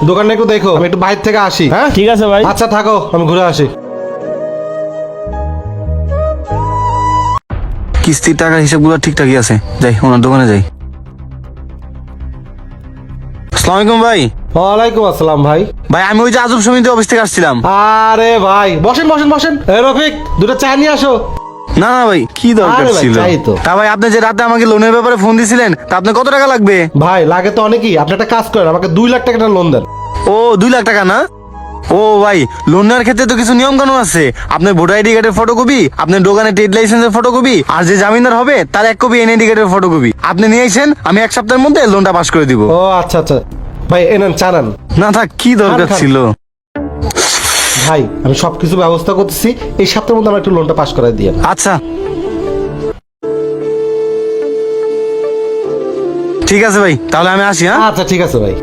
দোকানটা একটু দেখো, আমি একটু বাইরে থেকে আসি। হ্যাঁ ঠিক আছে ভাই। আচ্ছা থাকো, আমি ঘুরে আসি। কিস্তির টাকার হিসাবগুলো ঠিকঠাকই আছে, যাই ওনার দোকানে যাই। আসসালামু আলাইকুম ভাই। ওয়ালাইকুম আসসালাম ভাই। ভাই আমি ওই যে আজব সমিতি অফিস থেকে আসছিলাম। আরে ভাই বসেন বসেন বসেন। রফিক, দুটো চা নিয়ে আসো। না না ভাই, কি দরকার আরে ভাই, ছিল? চাই তো। তা ভাই আপনি যে রাতে আমাকে লোনের ব্যাপারে ফোন দিছিলেন, তা আপনার কত টাকা লাগবে? ভাই লাগে তো অনেকই, আপনি একটা কাজ করেন, আমাকে 2 লাখ টাকা লোন দেন। ও 2 লাখ টাকা না? ও ভাই, লোন নেওয়ার ক্ষেত্রে তো কিছু নিয়ম কানুন আছে। আপনার ভোটার আইডি কার্ডের ফটোকপি, আপনার দোকানে ট্রেড লাইসেন্সের ফটোকপি, আর যে জামিনদার হবে তার 1 কপি এনআইডি কার্ডের ফটোকপি আপনি নিয়ে আসেন, আমি 1 সপ্তাহের মধ্যে লোনটা পাস করে দিব। ও আচ্ছা আচ্ছা ভাই, এনেন চা নেন। না থাক, কি দরকার খান। ছিল? ভাই আমি সবকিছু ব্যবস্থা করতেছি, এই সপ্তাহের মধ্যে আমার একটু লোনটা পাস করাই দিয়ে। আচ্ছা ঠিক আছে ভাই, তাহলে আমি আসি। হ্যাঁ আচ্ছা ঠিক আছে ভাই।